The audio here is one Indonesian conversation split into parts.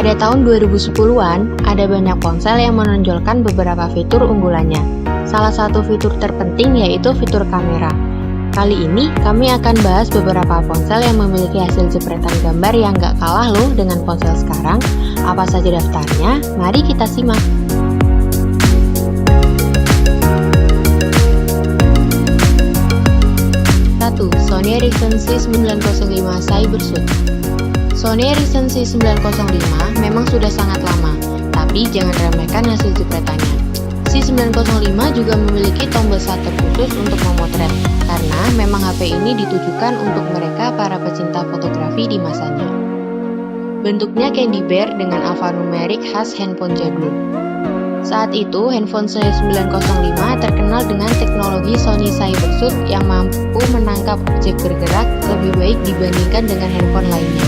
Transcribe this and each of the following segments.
Pada tahun 2010-an, ada banyak ponsel yang menonjolkan beberapa fitur unggulannya. Salah satu fitur terpenting yaitu fitur kamera. Kali ini, kami akan bahas beberapa ponsel yang memiliki hasil jepretan gambar yang gak kalah loh dengan ponsel sekarang. Apa saja daftarnya? Mari kita simak. 1. Sony Ericsson C905 Cybershot. Sony Ericsson C905 memang sudah sangat lama, tapi jangan remehkan hasil jepretannya. C905 juga memiliki tombol shutter khusus untuk memotret, karena memang HP ini ditujukan untuk mereka para pecinta fotografi di masanya. Bentuknya candy bear dengan alfanumerik khas handphone jadul. Saat itu, handphone C905 terkenal dengan teknologi Sony Cybershot yang mampu menangkap objek bergerak lebih baik dibandingkan dengan handphone lainnya.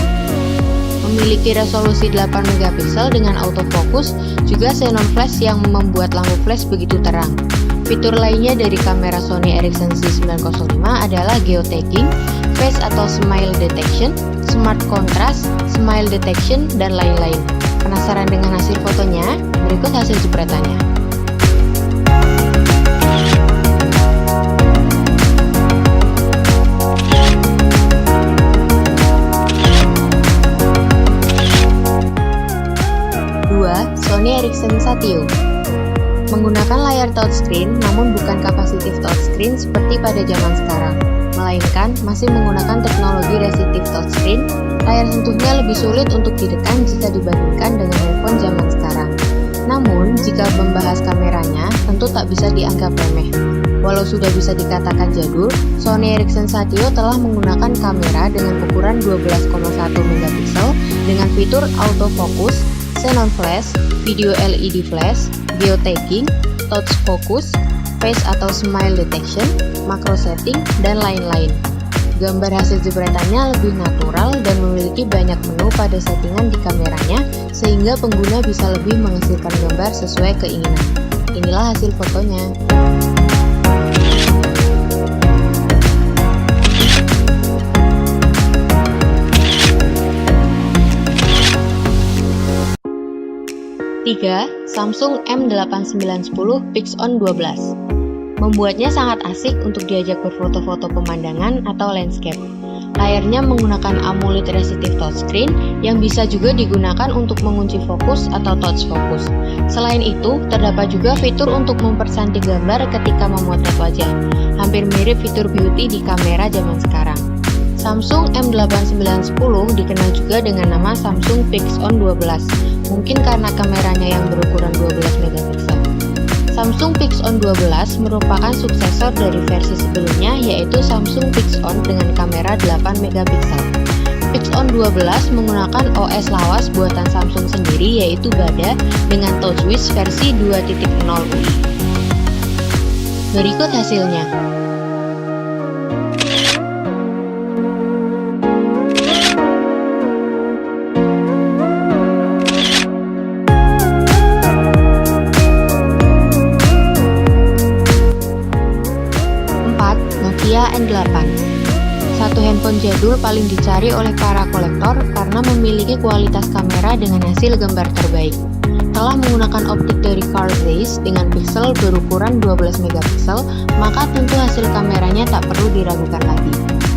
Memiliki resolusi 8 megapiksel dengan autofocus, juga xenon flash yang membuat lampu flash begitu terang. Fitur lainnya dari kamera Sony Ericsson C905 adalah geotagging, face atau smile detection, smart contrast, smile detection, dan lain-lain. Penasaran dengan hasil fotonya? Berikut hasil jepretannya. Sony Ericsson Satio. Menggunakan layar touchscreen namun bukan kapasitif touchscreen seperti pada zaman sekarang, melainkan masih menggunakan teknologi resistive touchscreen. Layar sentuhnya lebih sulit untuk ditekan jika dibandingkan dengan handphone zaman sekarang. Namun, jika membahas kameranya, tentu tak bisa dianggap remeh. Walau sudah bisa dikatakan jadul, Sony Ericsson Satio telah menggunakan kamera dengan ukuran 12,1 megapiksel dengan fitur autofocus, xenon flash, video LED flash, geotagging, touch focus, face atau smile detection, macro setting, dan lain-lain. Gambar hasil jepretannya lebih natural dan memiliki banyak menu pada settingan di kameranya sehingga pengguna bisa lebih menghasilkan gambar sesuai keinginan. Inilah hasil fotonya. Tiga, Samsung M8910 PixOn 12. Membuatnya sangat asik untuk diajak berfoto-foto pemandangan atau landscape. Layarnya menggunakan AMOLED resistive touchscreen yang bisa juga digunakan untuk mengunci fokus atau touch focus. Selain itu, terdapat juga fitur untuk mempercantik gambar ketika memotret wajah. Hampir mirip fitur beauty di kamera zaman sekarang. Samsung M8910 dikenal juga dengan nama Samsung PixOn 12, mungkin karena kameranya yang berukuran 12 megapiksel. Samsung PixOn 12 merupakan suksesor dari versi sebelumnya yaitu Samsung PixOn dengan kamera 8 megapiksel. PixOn 12 menggunakan OS lawas buatan Samsung sendiri yaitu Bada dengan TouchWiz versi 2.0 UI. Berikut hasilnya. Nokia N8. Satu handphone jadul paling dicari oleh para kolektor karena memiliki kualitas kamera dengan hasil gambar terbaik. Telah menggunakan optik dari Carl Zeiss dengan piksel berukuran 12 megapiksel, maka tentu hasil kameranya tak perlu diragukan lagi.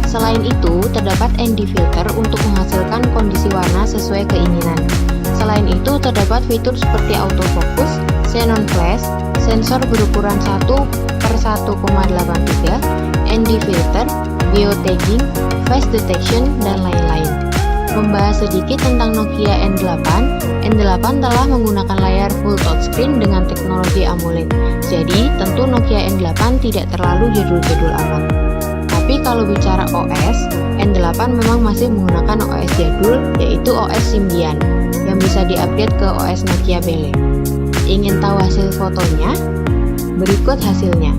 Selain itu, terdapat ND filter untuk menghasilkan kondisi warna sesuai keinginan. Selain itu, terdapat fitur seperti autofocus, xenon flash, sensor berukuran 1/1,83, ND filter, geotagging, face detection, dan lain-lain. Membahas sedikit tentang Nokia N8. N8 telah menggunakan layar full touchscreen dengan teknologi AMOLED. Jadi, tentu Nokia N8 tidak terlalu jadul-jadul amat. Tapi kalau bicara OS, N8 memang masih menggunakan OS jadul, yaitu OS Symbian, yang bisa diupdate ke OS Nokia Bele. Ingin tahu hasil fotonya? Berikut hasilnya.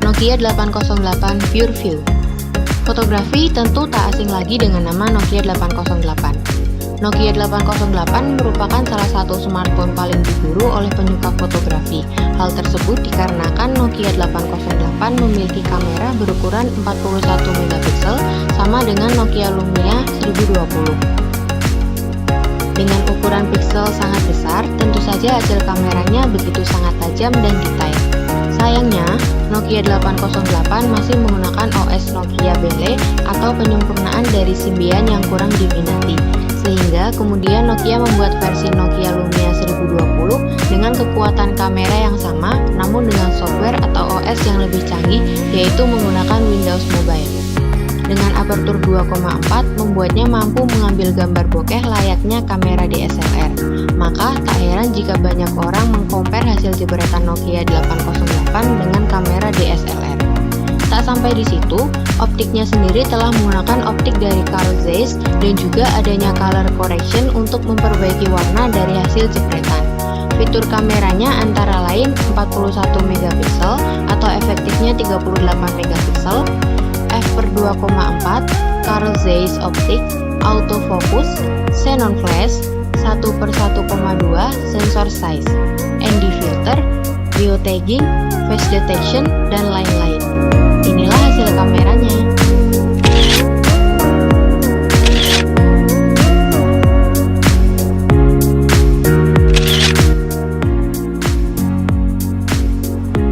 Nokia 808 PureView. Fotografi tentu tak asing lagi dengan nama Nokia 808. Nokia 808 merupakan salah satu smartphone paling diburu oleh penyuka fotografi. Hal tersebut dikarenakan Nokia 808 memiliki kamera berukuran 41 megapiksel sama dengan Nokia Lumia 1020. Dengan ukuran piksel sangat besar, tentu saja hasil kameranya begitu sangat tajam dan detail. Sayangnya, Nokia 808 masih menggunakan OS Nokia Bele atau penyempurnaan dari Symbian yang kurang diminati. Sehingga kemudian Nokia membuat versi Nokia Lumia 1020 dengan kekuatan kamera yang sama, namun dengan software atau OS yang lebih canggih, yaitu menggunakan Windows Mobile. Dengan apertur 2,4 membuatnya mampu mengambil gambar bokeh layaknya kamera DSLR. Maka tak heran jika banyak orang mengcompare hasil jepretan Nokia 808 dengan kamera DSLR. Tak sampai di situ, optiknya sendiri telah menggunakan optik dari Carl Zeiss dan juga adanya color correction untuk memperbaiki warna dari hasil jepretan. Fitur kameranya antara lain 41 megapiksel atau efektifnya 38 megapiksel, f/2,4, Carl Zeiss optik, autofocus, xenon flash, 1/1,2 sensor size, ND filter, geotagging, face detection, dan lain-lain. Inilah hasil kameranya.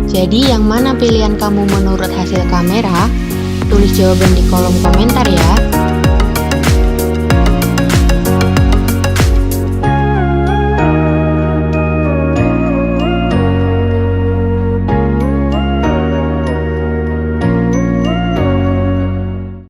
Jadi yang mana pilihan kamu menurut hasil kamera? Tulis jawaban di kolom komentar ya.